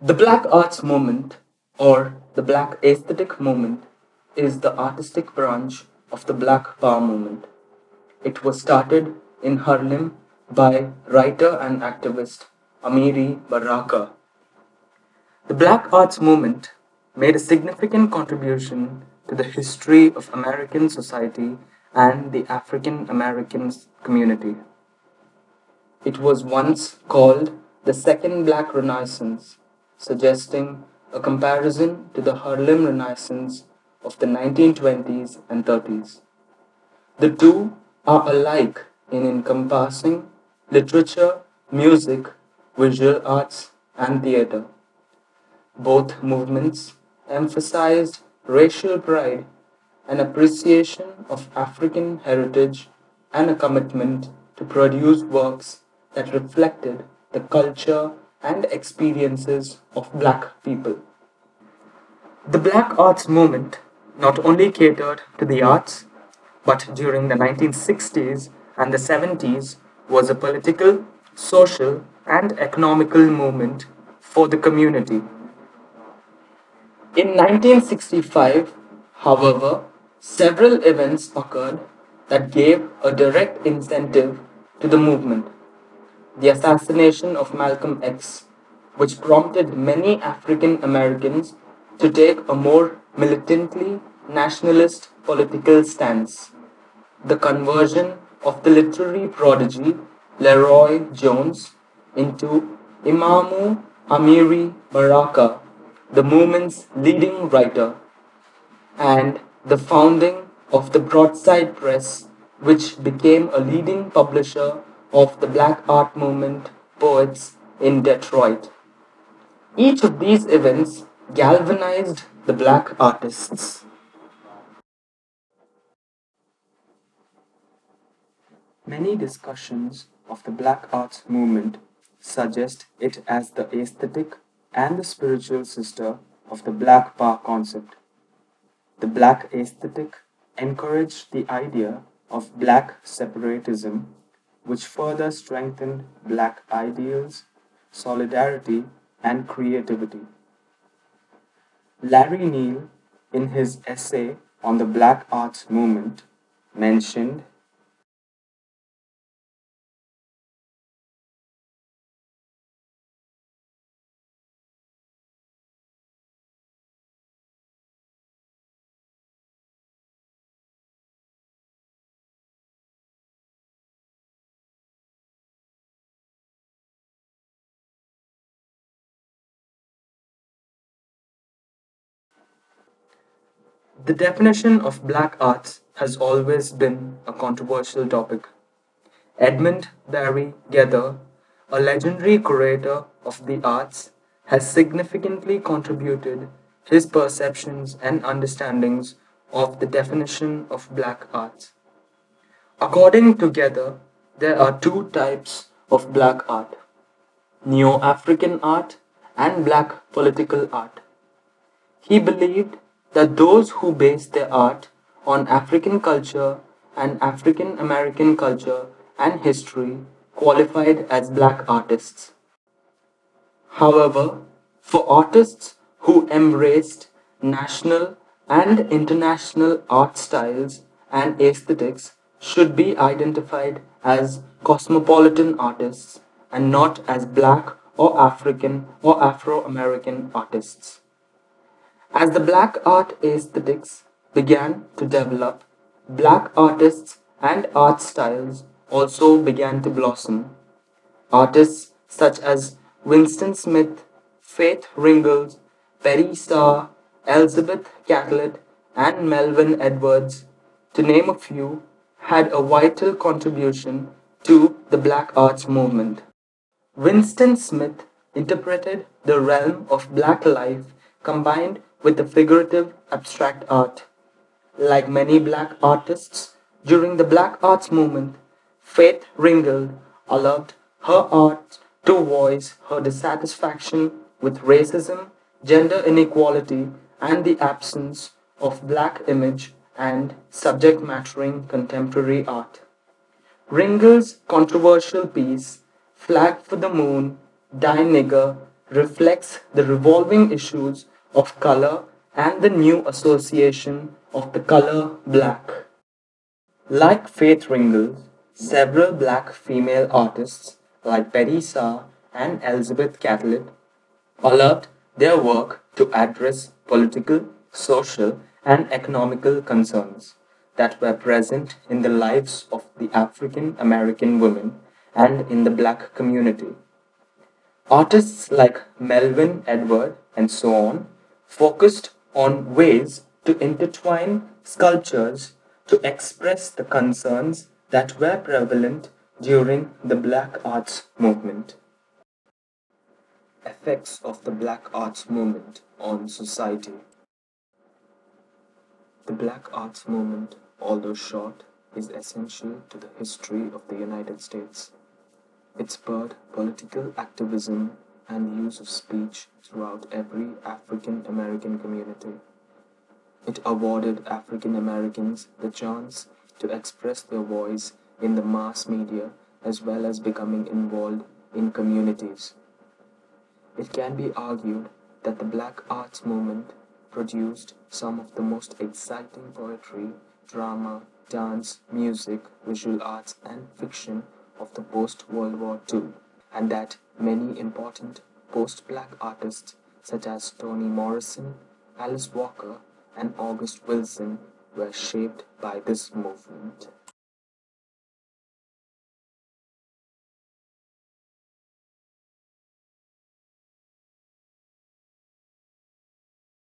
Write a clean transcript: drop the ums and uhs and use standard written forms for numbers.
The Black Arts Movement, or the Black Aesthetic Movement, is the artistic branch of the Black Power movement. It was started in Harlem by writer and activist Amiri Baraka. The Black Arts Movement made a significant contribution to the history of American society and the African American community. It was once called the Second Black Renaissance, suggesting a comparison to the Harlem Renaissance of the 1920s and 30s. The two are alike in encompassing literature, music, visual arts, and theater. Both movements emphasized racial pride, an appreciation of African heritage, and a commitment to produce works that reflected the culture and experiences of black people. The Black Arts Movement not only catered to the arts, but during the 1960s and the 70s was a political, social, and economical movement for the community. In 1965, however, several events occurred that gave a direct incentive to the movement. The assassination of Malcolm X, which prompted many African Americans to take a more militantly nationalist political stance. The conversion of the literary prodigy Leroy Jones into Imamu Amiri Baraka, the movement's leading writer, and the founding of the Broadside Press, which became a leading publisher of the Black Art Movement poets in Detroit. Each of these events galvanized the black artists. Many discussions of the Black Arts Movement suggest it as the aesthetic and the spiritual sister of the Black Power concept. The Black aesthetic encouraged the idea of Black separatism, which further strengthened Black ideals, solidarity, and creativity. Larry Neal, in his essay on the Black Arts Movement, mentioned the definition of black arts has always been a controversial topic. Edmund Barry Gether, a legendary curator of the arts, has significantly contributed his perceptions and understandings of the definition of black arts. According to Gether, there are two types of black art: Neo African art and black political art. He believed that those who based their art on African culture and African American culture and history qualified as black artists. However, for artists who embraced national and international art styles and aesthetics should be identified as cosmopolitan artists and not as black or African or Afro American artists. As the black art aesthetics began to develop, black artists and art styles also began to blossom. Artists such as Winston Smith, Faith Ringgold, Perry Starr, Elizabeth Catlett, and Melvin Edwards, to name a few, had a vital contribution to the black arts movement. Winston Smith interpreted the realm of black life combined with the figurative abstract art. Like many black artists during the black arts movement, Faith Ringgold allowed her art to voice her dissatisfaction with racism, gender inequality, and the absence of black image and subject mattering contemporary art. Ringgold's controversial piece, Flag for the Moon, Die Nigger, reflects the revolving issues of color and the new association of the color black. Like Faith Ringgold, several black female artists like Betty Saar and Elizabeth Catlett allowed their work to address political, social, and economical concerns that were present in the lives of the African American women and in the black community. Artists like Melvin Edward and so on focused on ways to intertwine sculptures to express the concerns that were prevalent during the Black Arts Movement. Effects of the Black Arts Movement on society. The Black Arts Movement, although short, is essential to the history of the United States. It spurred political activism and use of speech throughout every African American community. It awarded African Americans the chance to express their voice in the mass media as well as becoming involved in communities. It can be argued that the Black Arts Movement produced some of the most exciting poetry, drama, dance, music, visual arts, and fiction of the post-World War II, and that many important post-Black artists such as Toni Morrison, Alice Walker, and August Wilson were shaped by this movement.